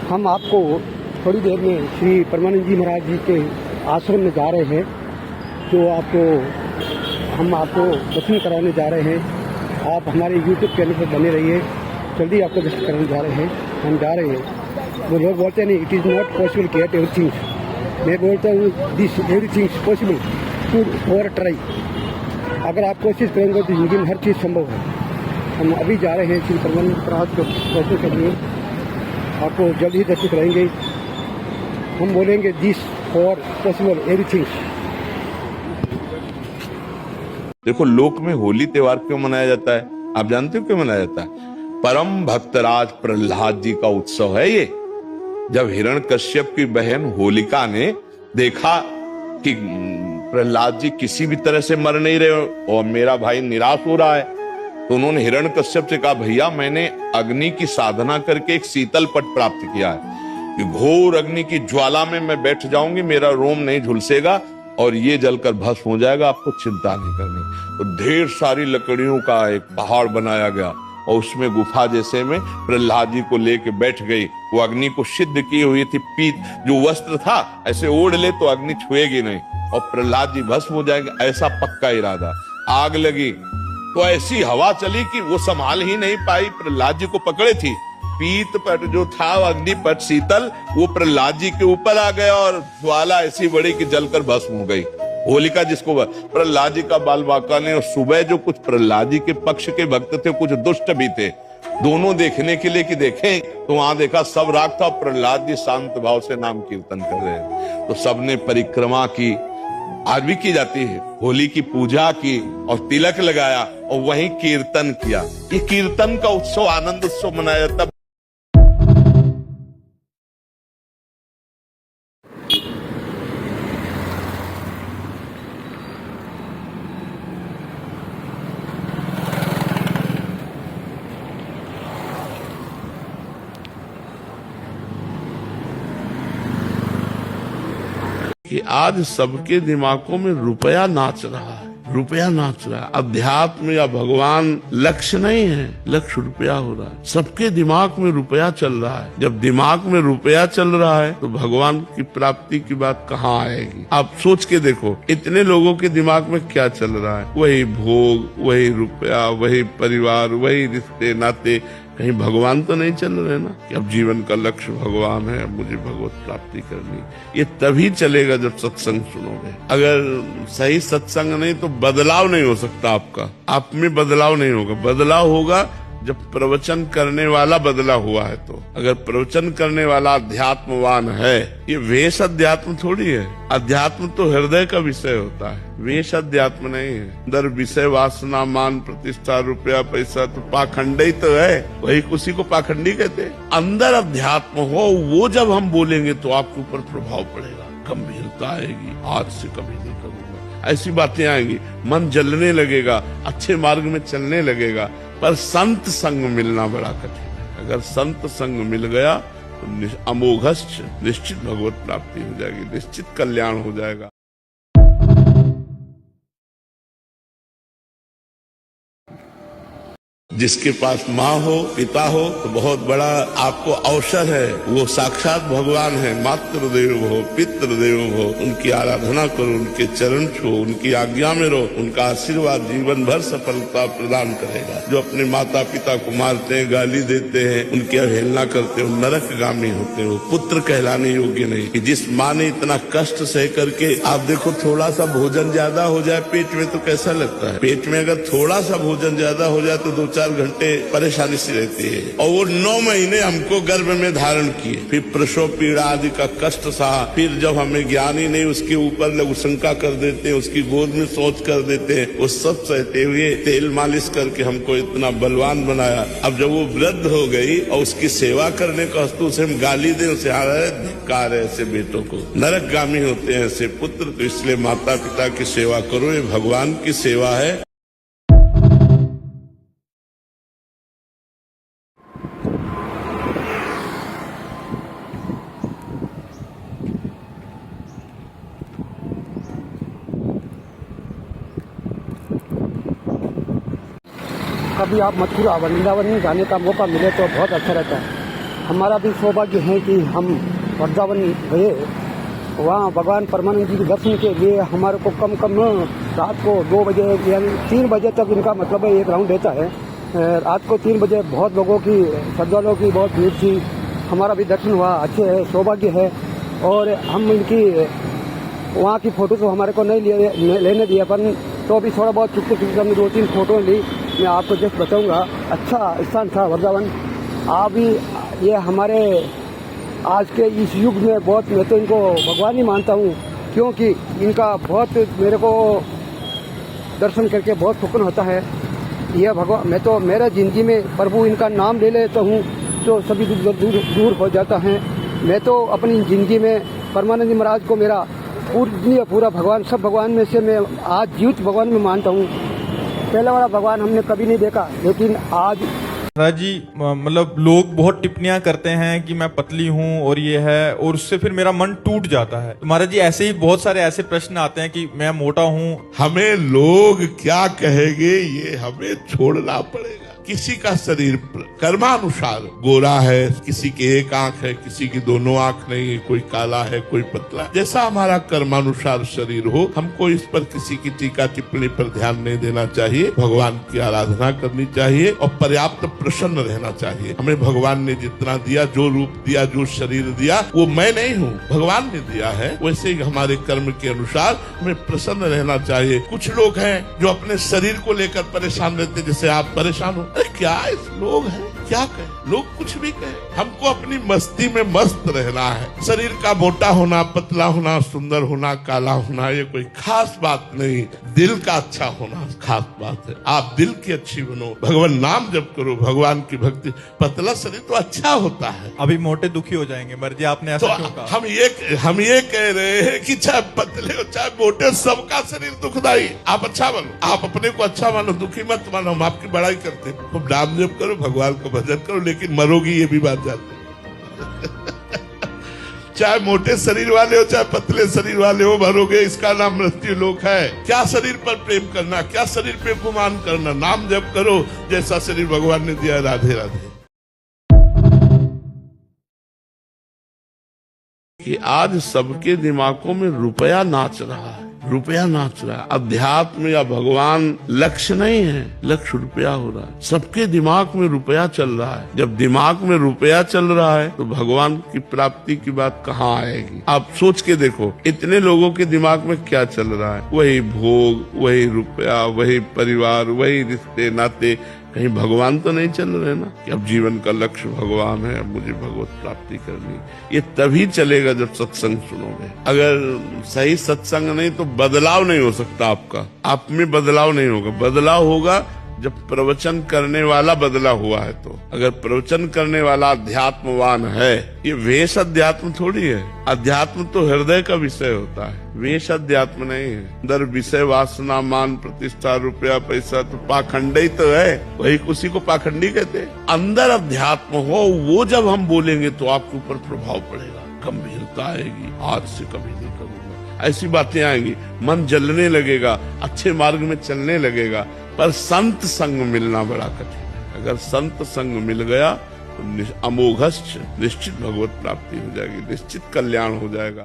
हम आपको थोड़ी देर में श्री परमानंद जी महाराज जी के आश्रम में जा रहे हैं, जो हम आपको दर्शन कराने जा रहे हैं। आप हमारे YouTube चैनल पर बने रहिए, जल्दी आपको दर्शन कराने जा रहे हैं। हम जा रहे हैं। वो लोग बोलते हैं नहीं, it is not possible get everything. मैं बोलता हूँ this everything is possible to for try. अगर आप कोशिश करेंगे तो जिंदगी में हर चीज़ संभव है। हम अभी जा रहे हैं श्री परमानंद महाराज को दर्शन करने, आपको जल्द ही दर्शन कराएंगे। हम बोलेंगे दिस फॉर पॉसिबल एवरीथिंग। देखो, लोक में होली त्योहार क्यों मनाया जाता है? आप जानते हो क्यों मनाया जाता है? परम भक्तराज प्रहलाद जी का उत्सव है ये। जब हिरण्यकश्यप की बहन होलिका ने देखा कि प्रहलाद जी किसी भी तरह से मर नहीं रहे और मेरा भाई निराश हो रहा है, तो उन्होंने हिरण्यकश्यप से कहा, भैया मैंने अग्नि की साधना करके एक शीतल पट प्राप्त किया है कि घोर अग्नि की ज्वाला में मैं बैठ जाऊंगी, मेरा रोम नहीं झुलसेगा और ये जलकर भस्म हो जाएगा, आपको चिंता नहीं करनी। तो ढेर सारी लकड़ियों का एक पहाड़ बनाया गया और उसमें गुफा जैसे में प्रहलाद जी को लेके बैठ गई। वो अग्नि को सिद्ध की हुई थी, पीत जो वस्त्र था ऐसे ओढ़ ले तो अग्नि छुएगी नहीं और प्रहलाद जी भस्म हो जाएंगे, ऐसा पक्का इरादा। आग लगी तो ऐसी हवा चली कि वो संभाल ही नहीं पाई, प्रहलाद जी को पकड़े थी। पीत पट जो था अग्नि पट शीतल, वो प्रहलाद जी के ऊपर आ गया और ज्वाला ऐसी बड़ी कि जलकर भस्म हो गई। होलिका जिसको प्रहलाद जी का बाल बांका ने, और सुबह जो कुछ प्रहलाद जी के पक्ष के भक्त थे, कुछ दुष्ट भी थे, दोनों देखने के लिए कि देखें, तो वहां देखा सब राग था, प्रहलाद जी शांत भाव से नाम कीर्तन कर रहे हैं। तो सबने परिक्रमा की, आज भी की जाती है, होली की पूजा की और तिलक लगाया और वहीं कीर्तन किया। ये कीर्तन का उत्सव, आनंद उत्सव मनाया जाता। कि आज सबके दिमागों में रुपया नाच रहा है, रुपया नाच रहा है। अध्यात्म या भगवान लक्ष्य नहीं है, लक्ष्य रुपया हो रहा है। सबके दिमाग में रुपया चल रहा है। जब दिमाग में रुपया चल रहा है तो भगवान की प्राप्ति की बात कहाँ आएगी? आप सोच के देखो, इतने लोगों के दिमाग में क्या चल रहा है? वही भोग, वही रुपया, वही परिवार, वही रिश्ते नाते। कहीं भगवान तो नहीं चल रहे ना कि अब जीवन का लक्ष्य भगवान है, अब मुझे भगवत प्राप्ति करनी। ये तभी चलेगा जब सत्संग सुनोगे। अगर सही सत्संग नहीं तो बदलाव नहीं हो सकता आपका, आप में बदलाव नहीं होगा। बदलाव होगा जब प्रवचन करने वाला बदला हुआ है। तो अगर प्रवचन करने वाला अध्यात्मवान है, ये वेश अध्यात्म थोड़ी है। अध्यात्म तो हृदय का विषय होता है, वेश अध्यात्म नहीं है। अंदर विषय वासना, मान, प्रतिष्ठा, रुपया, पैसा तो पाखंड ही तो है, वही उसी को पाखंडी कहते हैं। अंदर अध्यात्म हो, वो जब हम बोलेंगे तो आपके ऊपर प्रभाव पड़ेगा, गंभीरता आएगी। आज से कभी नहीं करूंगा, ऐसी बातें आएंगी, मन जलने लगेगा, अच्छे मार्ग में चलने लगेगा। पर संत संग मिलना बड़ा कठिन है। अगर संत संग मिल गया तो अमोघश्च निश्चित भगवत प्राप्ति हो जाएगी, निश्चित कल्याण हो जाएगा। जिसके पास माँ हो, पिता हो तो बहुत बड़ा आपको अवसर है। वो साक्षात भगवान है। मातृ देव हो, पितृ देव हो, उनकी आराधना करो, उनके चरण छो, उनकी आज्ञा में रहो। उनका आशीर्वाद जीवन भर सफलता प्रदान करेगा। जो अपने माता पिता को मारते हैं, गाली देते हैं, उनकी अवहेलना करते हैं, नरकगामी होते हैं। वो पुत्र कहलाने योग्य नहीं। कि जिस माँ ने इतना कष्ट सह करके, आप देखो थोड़ा सा भोजन ज्यादा हो जाए पेट में तो कैसा लगता है? पेट में अगर थोड़ा सा भोजन ज्यादा हो जाए तो 2-4 घंटे परेशानी सी रहती है। और वो 9 महीने हमको गर्भ में धारण किए, फिर प्रसव पीड़ा आदि का कष्ट सहा। फिर जब हमें ज्ञान ही नहीं, उसके ऊपर लघु शंका कर देते हैं, उसकी गोद में सोच कर देते हैं। वो सब सहते हुए तेल मालिश करके हमको इतना बलवान बनाया। अब जब वो वृद्ध हो गई और उसकी सेवा करने का वस्तु से हम गाली दें, उसे धिक्कार है। ऐसे बेटों को नरकगामी होते हैं ऐसे पुत्र। तो इसलिए माता पिता की सेवा करो, ये भगवान की सेवा है। कभी आप मथुरा वृंदावन जाने का मौका मिले तो बहुत अच्छा रहता है। हमारा भी सौभाग्य है कि हम वृंदावन गए, वहाँ भगवान परमानंद जी के दर्शन के लिए हमारे को कम रात को 2 बजे यानी 3 बजे तक इनका मतलब है एक राउंड रहता है। रात को 3 बजे बहुत लोगों की, श्रद्धालुओं की बहुत भीड़ थी। हमारा भी दर्शन हुआ, अच्छे है, सौभाग्य है। और हम इनकी वहाँ की फ़ोटो तो हमारे को नहीं लेने दिया, पर तो भी थोड़ा बहुत चुपके हमने 2-3 फ़ोटो ली। मैं आपको जस्ट बताऊँगा, अच्छा स्थान था वृंदावन। आप भी ये हमारे आज के इस युग में बहुत, मैं तो इनको भगवान ही मानता हूँ, क्योंकि इनका बहुत मेरे को दर्शन करके बहुत सुकून होता है। यह भगवान, मैं तो मेरा ज़िंदगी में प्रभु इनका नाम ले लेता हूँ तो सभी दुख दूर हो जाता है। मैं तो अपनी ज़िंदगी में परमानंद जी महाराज को मेरा पूरा भगवान, सब भगवान में से मैं आज जीवित भगवान में मानता हूँ। पहले वाला भगवान हमने कभी नहीं देखा, लेकिन आज महाराज जी, मतलब लोग बहुत टिप्पणियां करते हैं कि मैं पतली हूं और ये है, और उससे फिर मेरा मन टूट जाता है। तो महाराज जी, ऐसे ही बहुत सारे ऐसे प्रश्न आते हैं कि मैं मोटा हूं। हमें लोग क्या कहेंगे ये हमें छोड़ना पड़ेगा। किसी का शरीर कर्मानुसार गोरा है, किसी की एक आंख है, किसी की दोनों आंख नहीं है, कोई काला है, कोई पतला। जैसा हमारा कर्मानुसार शरीर हो, हमको इस पर किसी की टीका टिप्पणी पर ध्यान नहीं देना चाहिए। भगवान की आराधना करनी चाहिए और पर्याप्त प्रसन्न रहना चाहिए। हमें भगवान ने जितना दिया, जो रूप दिया, जो शरीर दिया, वो मैं नहीं हूँ, भगवान ने दिया है। वैसे ही हमारे कर्म के अनुसार हमें प्रसन्न रहना चाहिए। कुछ लोग हैं जो अपने शरीर को लेकर परेशान रहते, जैसे आप परेशान हो। अरे क्या इस लोग हैं, क्या कहें, लोग कुछ भी कहें, हमको अपनी मस्ती में मस्त रहना है। शरीर का मोटा होना, पतला होना, सुंदर होना, काला होना, ये कोई खास बात नहीं। दिल का अच्छा होना खास बात है। आप दिल की अच्छी बनो, भगवान नाम जप करो, भगवान की भक्ति। पतला शरीर तो अच्छा होता है। अभी मोटे दुखी हो जाएंगे। मर्जी, आपने ऐसा तो क्यों कहा? हम ये कह रहे हैं कि चाहे पतले हो चाहे मोटे, सबका शरीर दुखदाई। आप अच्छा बनो, आप अपने को अच्छा मानो, दुखी मत मानो। हम आपकी बड़ाई करते हैं, खूब नाम जप करो, भगवान को भजन करो, लेकिन मरोगी ये भी बात जानते चाहे मोटे शरीर वाले हो चाहे पतले शरीर वाले हो, मरोगे। इसका नाम मृत्यु लोक है। क्या शरीर पर प्रेम करना, क्या शरीर पे गुमान करना। नाम जप करो, जैसा शरीर भगवान ने दिया। राधे राधे। कि आज सबके दिमागों में रुपया नाच रहा है, रुपया नाच रहा है। अध्यात्म या भगवान लक्ष्य नहीं है, लक्ष्य रुपया हो रहा है। सबके दिमाग में रुपया चल रहा है। जब दिमाग में रुपया चल रहा है तो भगवान की प्राप्ति की बात कहाँ आएगी? आप सोच के देखो, इतने लोगों के दिमाग में क्या चल रहा है? वही भोग, वही रुपया, वही परिवार, वही रिश्ते नाते। कहीं भगवान तो नहीं चल रहे ना, कि अब जीवन का लक्ष्य भगवान है, अब मुझे भगवत प्राप्ति करनी। ये तभी चलेगा जब सत्संग सुनोगे। अगर सही सत्संग नहीं तो बदलाव नहीं हो सकता आपका, आप में बदलाव नहीं होगा। बदलाव होगा जब प्रवचन करने वाला बदला हुआ है। तो अगर प्रवचन करने वाला अध्यात्मवान है, ये वेश अध्यात्म थोड़ी है। अध्यात्म तो हृदय का विषय होता है, वेश अध्यात्म नहीं है। अंदर विषय वासना, मान, प्रतिष्ठा, रुपया, पैसा तो पाखंड ही तो है, वही उसी को पाखंडी कहते हैं। अंदर अध्यात्म हो, वो जब हम बोलेंगे तो आपके ऊपर प्रभाव पड़ेगा, गंभीरता आएगी। आज से कभी नहीं करूंगा, ऐसी बातें आएंगी, मन जलने लगेगा, अच्छे मार्ग में चलने लगेगा। पर संत संग मिलना बड़ा कठिन है। अगर संत संग मिल गया तो अमोघश्च निश्चित भगवत प्राप्ति हो जाएगी, निश्चित कल्याण हो जाएगा।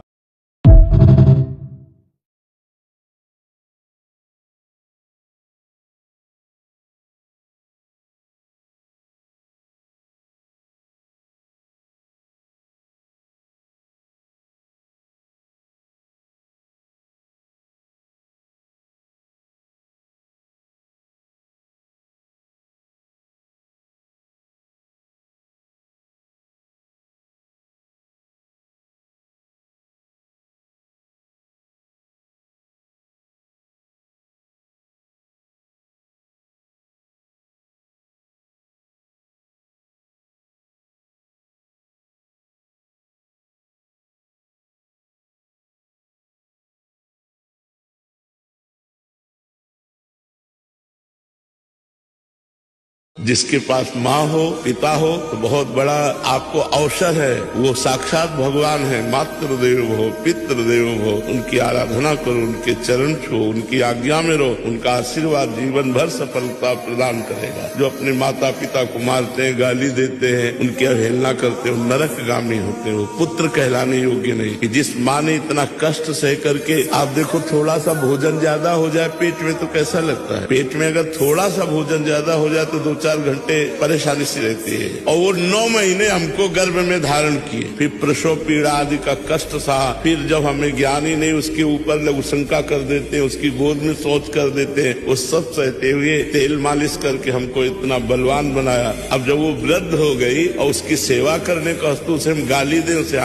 जिसके पास माँ हो, पिता हो, तो बहुत बड़ा आपको अवसर है। वो साक्षात भगवान है। मातृदेव हो, पितृदेव हो, उनकी आराधना करो, उनके चरण छो, उनकी आज्ञा में रहो। उनका आशीर्वाद जीवन भर सफलता प्रदान करेगा। जो अपने माता पिता को मारते हैं, गाली देते हैं, उनकी अवहेलना करते हैं, नरकगामी होते हैं। वो पुत्र कहलाने योग्य नहीं। कि जिस माँ ने इतना कष्ट सह करके, आप देखो थोड़ा सा भोजन ज्यादा हो जाए पेट में तो कैसा लगता है। पेट में अगर थोड़ा सा भोजन ज्यादा हो जाए तो 2-4 घंटे परेशानी सी रहती है। और वो 9 महीने हमको गर्भ में धारण किए, फिर प्रसव पीड़ा आदि का कष्ट सहा। फिर जब हमें ज्ञान ही नहीं, उसके ऊपर लघु शंका कर देते हैं, उसकी गोद में शौच कर देते हैं। वो सब सहते हुए तेल मालिश करके हमको इतना बलवान बनाया। अब जब वो वृद्ध हो गई और उसकी सेवा करने का वस्तु से हम गाली दें, उसे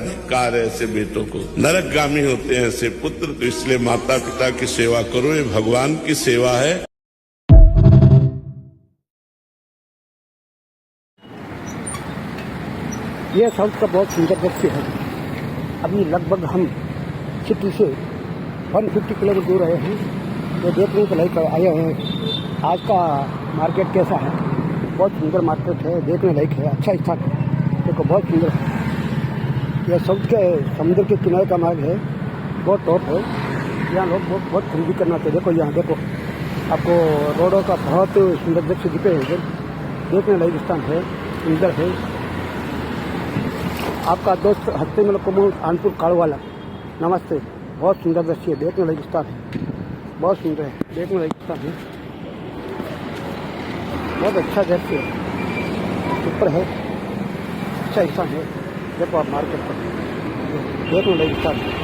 धिक्कार है। ऐसे बेटों को नरकगामी होते हैं ऐसे पुत्र। तो इसलिए माता पिता की सेवा करो, ये भगवान की सेवा है। ये साउथ का बहुत सुंदर दृश्य है। अभी लगभग हम सिटी से 150 किलोमीटर दूर रहे हैं, तो देखने के लायक आए हैं। आज का मार्केट कैसा है? बहुत सुंदर मार्केट है, देखने लायक है, अच्छा स्थान है। देखो बहुत सुंदर है। यह साउथ के समुद्र के किनारे का मार्ग है, बहुत टॉप है। यहाँ लोग बहुत खरीदी करना चाहिए। देखो यहाँ देखो, आपको रोडों का बहुत सुंदर दृश्य दिखेगा। देखने लायक स्थान है, सुंदर है। आपका दोस्त हस्तीमल कुमाऊं कानपुर काड़वाला, नमस्ते। बहुत सुंदर दृश्य है, देखने लायक स्थान है, बहुत सुंदर है, देखने लायक स्थान है, बहुत अच्छा दृश्य है, ऊपर है, अच्छा स्थान है। देखो आप मार्केट पर, देखने लायक स्थान है।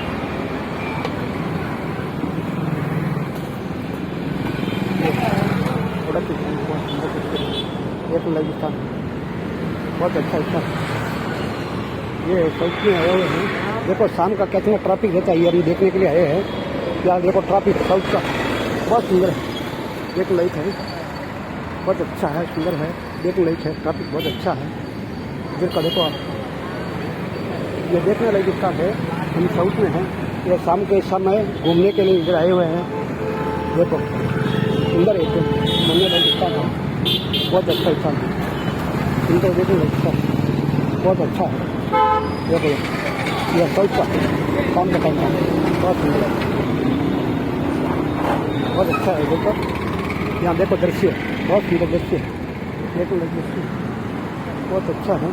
देखने लायक स्थान है, बहुत अच्छा स्थान है। ये साउथ में आए हुए हैं। देखो शाम का कितना ट्रैफिक रहता है, ये हम देखने के लिए आए हैं। यार देखो ट्रैफिक साउथ का बहुत सुंदर है, देखने लायक है, बहुत अच्छा है, सुंदर है, देखने लायक है। ट्रैफिक बहुत अच्छा है इधर का। देखो आप, ये देखने लायक स्थान है। हम साउथ में हैं, ये शाम के समय घूमने के लिए इधर आए हुए हैं। देखो सुंदर है, घूमने लायक स्थान है, बहुत अच्छा स्थान है, सुंदर देखने लायक स्थान बहुत अच्छा है। देखो यह साउथ का शाम का टाइम है, बहुत सुंदर है, बहुत अच्छा है। देखो यहाँ देखो दृश्य, बहुत सुंदर दृश्य है, देखो दृश्य बहुत अच्छा है,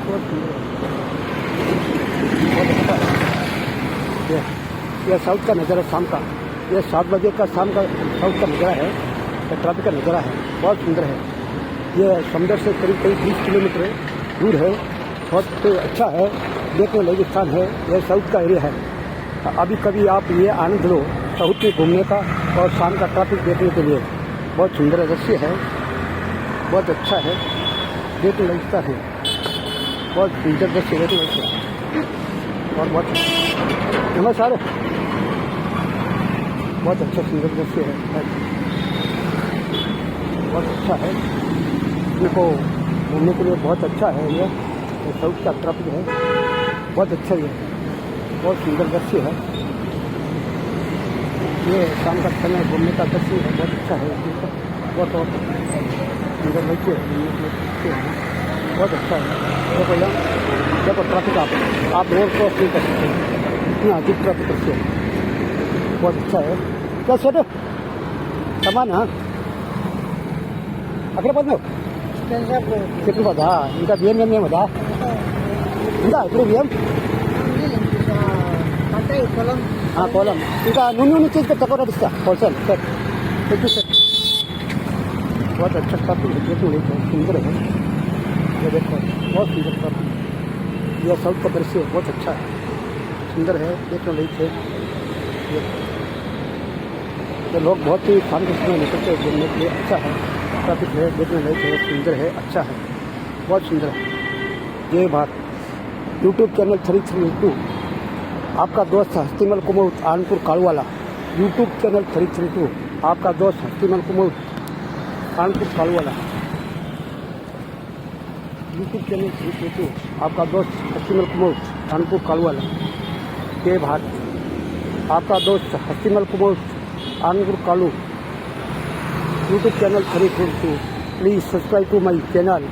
बहुत सुंदर है, बहुत अच्छा है। यह साउथ का नज़ारा शाम का, यह 7 बजे का शाम का साउथ का नज़ारा है, यह ट्रैफिक का नज़ारा है, बहुत सुंदर है। यह समुद्र से करीब 20 किलोमीटर दूर है, बहुत अच्छा है, देखने लायक स्थान है। यह साउथ का एरिया है। अभी कभी आप ये आनंद लो साउथ में घूमने का और शाम का ट्रैफिक देखने के लिए। बहुत सुंदर दृश्य है, बहुत अच्छा है, देखने लायक स्थान है, बहुत सुंदर दृश्य देखने लायक है। और बहुत नमस्कार, बहुत अच्छा सुंदर दृश्य है, बहुत अच्छा है। देखो घूमने के लिए बहुत अच्छा है। यह साउथ का ट्रैफिक है, बहुत अच्छा है, बहुत सुंदर दृश्य है। ये शाम का समय घूमने का दृश्य है, बहुत अच्छा है, बहुत सुंदर दृश्य है, बहुत अच्छा है। देखो यहाँ देखो ट्रैफिक, आप रोड क्रॉस नहीं कर सकते, इतना अधिक ट्रैफिक दृश्य है, बहुत अच्छा है। क्या सेट सामान? हाँ अगर बंद कितने बता इनका बियम में बता इंदा ఇప్పుడు బియ్యం అంటే పొలం ఇంకా నూనె తీసుకొని తక్కువ ఇస్తా హోల్సేల్ सेट बहुत अच्छा काफी सुंदर है। ये देखो बहुत सुंदर काफी, यह साउथ का दृश्य बहुत अच्छा है, सुंदर है, देखने लायक है। ये लोग बहुत ही शाम के समय निकलते हैं घूमने के लिए, अच्छा है, ट्रैफिक है, देखने लायक है, सुंदर है, अच्छा है, बहुत सुंदर है। जय भारत। यूट्यूब चैनल 332 आपका दोस्त हस्तीमल कुमाऊं कानपुर काड़वाला। यूट्यूब चैनल 332 आपका दोस्त हस्तीमल कुमाऊं कानपुर काड़वाला। यूट्यूब चैनल 332 आपका दोस्त हस्तीमल कुमाऊं कानपुर काड़वाला। जय भारत। आपका दोस्त Hastimal Kumaon Kanpur Kalu. YouTube channel 332 please subscribe to my channel.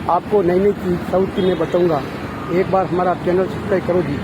आपको नई नई चीज़ साउथ की मैं बताऊँगा। एक बार हमारा चैनल सब्सक्राइब करो जी।